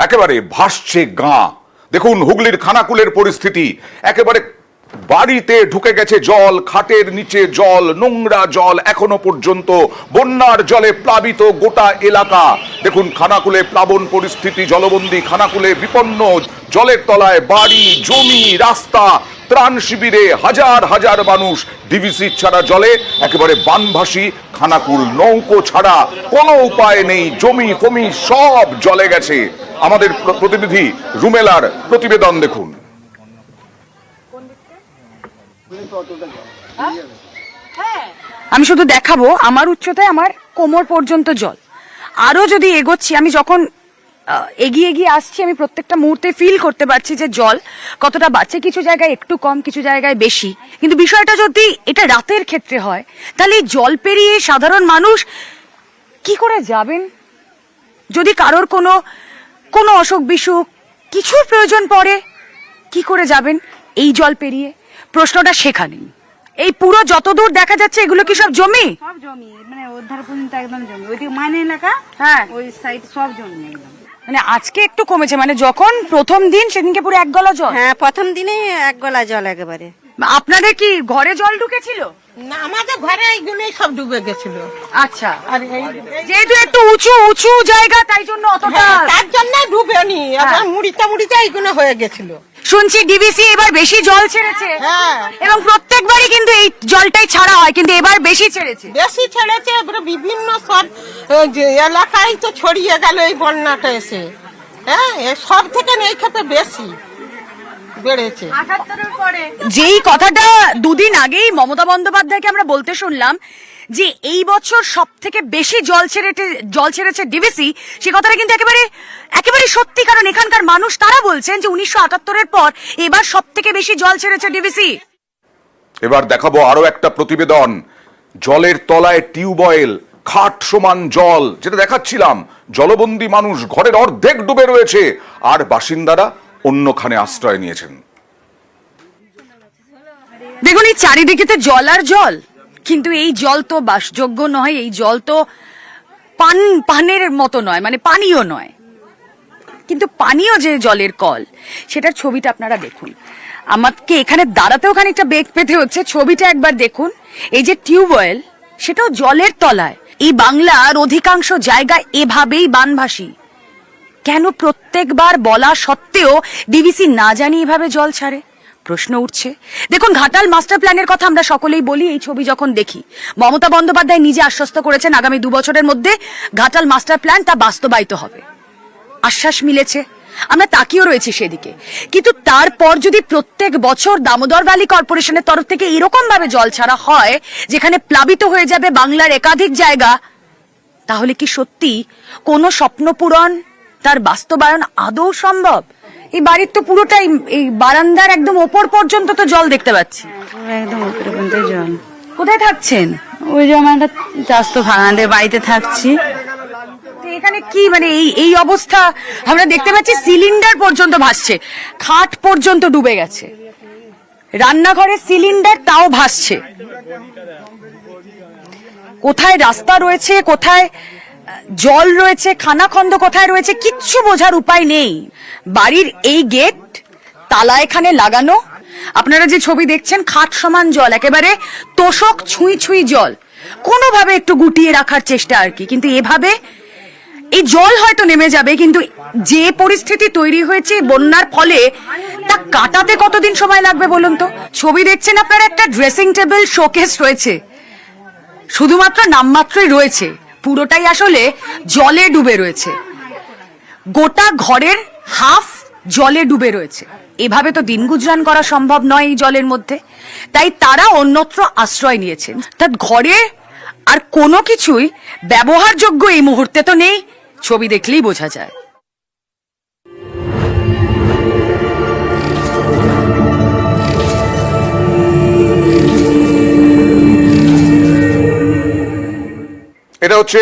একেবারে ভাসছে গাঁ। দেখুন হুগলির খানাকুলের পরিস্থিতি, একেবারে বাড়িতে ঢুকে গেছে জল, খাটের নিচে জল, নোংরা জল, এখনো পর্যন্ত বন্যার জলে প্লাবিত গোটা এলাকা। দেখুন খানাকুলে প্লাবন পরিস্থিতি, জলবন্দী খানাকুলে, বিপন্ন জলের তলায় বাড়ি, জমি, রাস্তা। ত্রাণ শিবিরে হাজার হাজার মানুষ, ডিভিসি ছাড়া জলে একেবারে বানভাসী খানাকুল। নৌকো ছাড়া কোনো উপায় নেই, জমি ফমি সব জলে গেছে। আমাদের প্রতিনিধি রুমেলার প্রতিবেদন দেখুন। আমি শুধু দেখাবো আমার উচ্চতায় আমার কোমর পর্যন্ত জল। আরো যদি এগোচ্ছি, আমি যখন এগিয়ে এগিয়ে আসছি আমি প্রত্যেকটা মুহূর্তে ফিল করতে পারছি যে জল কতটা বাড়ছে। কিছু জায়গায় একটু কম, কিছু জায়গায় বেশি। কিন্তু বিষয়টা যদি এটা রাতের ক্ষেত্রে হয়, তাহলে জল পেরিয়ে সাধারণ মানুষ কি করে যাবেন? যদি কারোর কোনো অসুখ বিসুখ কিছুর প্রয়োজন পড়ে, কি করে যাবেন এই জল পেরিয়ে? প্রশ্নটা সেখানেই। এই পুরো যতদূর দেখা যাচ্ছে এগুলো কি সব জমি? সব জমি, মানে ওধার পর্যন্ত একদম জমি। ওইদিকে মাইনে এলাকা, হ্যাঁ, ওই সাইড সব জমি একদম। মানে আজকে একটু কমেছে, মানে যখন প্রথম দিন সেদিনকে পুরো এক গলা জল। হ্যাঁ, প্রথম দিনে এক গলা জল একেবারে। আপনাদের কি ঘরে জল ঢুকেছিল? না, আমাদের ঘরে এইগুলোই সব ডুবে গেছিল। আচ্ছা, আর যেহেতু একটু উঁচু উঁচু জায়গা তাই জন্য অতটা, তার জন্য ডুবেনি, আবার মুড়িতে এইগুলো হয়ে গেছিল। শুনছি ডিভিসি এবার বেশি জল ছেড়েছে। হ্যাঁ, এবং প্রত্যেকবারই কিন্তু এই জলটাই ছাড়া হয়, কিন্তু এবার বেশি ছেড়েছে। বেশি ছেড়েছে, এবারে বিভিন্ন সব যে এলাকায় তো ছড়িয়ে গেল এই বন্যাটা এসে। হ্যাঁ, সব থেকে এই ক্ষেত্রে বেশি বেড়েছে। যেই কথাটা দুদিন আগেই মমতা বন্দ্যোপাধ্যায়কে আমরা বলতে শুনলাম যে এই বছর সব থেকে বেশি জল ছেড়েছে ডিভিসি, সে কথাটা কিন্তু একেবারে সত্যি। কারণ এখানকার মানুষ তারা বলছেন যে 1978-এর পর এবার সব থেকে বেশি জল ছেড়েছে ডিভিসি। এবার দেখাবো আরো একটা প্রতিবেদন। জলের তলায় টিউবওয়েল, খাট সমান জল, যেটা দেখাচ্ছিলাম। জলবন্দী মানুষ, ঘরের অর্ধেক ডুবে রয়েছে, আর বাসিন্দারা অন্যখানে আশ্রয় নিয়েছেন। দেখুন এই চারিদিকে তো জল আর জল, কিন্তু এই জল তো বাসযোগ্য নয়। এই জল তো পানের মতো নয়, মানে পানীয় নয়। কিন্তু পানীয় যে জলের কল, সেটার ছবিটা আপনারা দেখুন। আমাকে এখানে দাঁড়াতেও খানিকটা বেগ পেতে হচ্ছে। ছবিটা একবার দেখুন। এই যে টিউবওয়েল, সেটাও জলের তলায়। এই বাংলার অধিকাংশ জায়গায় এভাবেই বানভাসী। কেন প্রত্যেকবার বলা সত্ত্বেও ডিভিসি না জানি এভাবে জল ছাড়ে? প্রশ্ন উঠছে। দেখুন ঘাটাল মাস্টার প্ল্যানের কথা আমরা সকলেই বলি, এই ছবি যখন দেখি। মমতা বন্দ্যোপাধ্যায় নিজে আশ্বস্ত করেছেন আগামী 2 বছরের মধ্যে ঘাটাল মাস্টার প্ল্যান তা বাস্তবায়িত হবে। আশ্বাস মিলেছে, আমরা তাকিয়েও রয়েছি সেদিকে। কিন্তু তারপর যদি প্রত্যেক বছর দামোদর ভ্যালি কর্পোরেশনের তরফ থেকে এরকম ভাবে জল ছাড়া হয় যেখানে প্লাবিত হয়ে যাবে বাংলার একাধিক জায়গা, তাহলে কি সত্যি কোনো স্বপ্ন পূরণ, তার বাস্তবায়ন আদৌ সম্ভব? এই বাড়ির তো পুরোটাই, এই বারান্দার একদম ওপর পর্যন্ত তো জল দেখতে পাচ্ছি। একদম উপরে পর্যন্ত জল। কোথায় থাকছেন? ওই যে আমরা চাস্ত ভাঙাদের বাড়িতে থাকছি। এখানে কি মানে এই অবস্থা আমরা দেখতে পাচ্ছি। সিলিন্ডার পর্যন্ত ভাসছে, খাট পর্যন্ত ডুবে গেছে, রান্নাঘরের সিলিন্ডার তাও ভাসছে। কোথায় রাস্তা রয়েছে, কোথায় জল রয়েছে, খানাখন্দ কোথায় রয়েছে, কিচ্ছু বোঝার উপায় নেই। বাড়ির এই গেট তালা এখানে লাগানো। আপনারা যে ছবি দেখছেন, খাট সমান জল, একেবারে তোষক ছুঁই ছুঁই জল। কোনোভাবে একটু গুটিয়ে রাখার চেষ্টা আর কি। কিন্তু এভাবে এই জল হয়তো নেমে যাবে, কিন্তু যে পরিস্থিতি তৈরি হয়েছে বন্যার ফলে তা কাটাতে কতদিন সময় লাগবে বলুন তো? ছবি দেখছেন আপনারা, একটা ড্রেসিং টেবিল শোকেস রয়েছে, শুধুমাত্র নামমাত্রই রয়েছে, পুরোটাই আসলে জলে ডুবে রয়েছে। গোটা ঘরের হাফ জলে ডুবে রয়েছে। এভাবে তো দিন গুজরান করা সম্ভব নয় এই জলের মধ্যে। তাই তারা অন্যত্র আশ্রয় নিয়েছেন। তার ঘরে আর কোনো কিছুই ব্যবহারযোগ্য এই মুহূর্তে তো নেই, ছবি দেখলেই বোঝা যায়। এটা হচ্ছে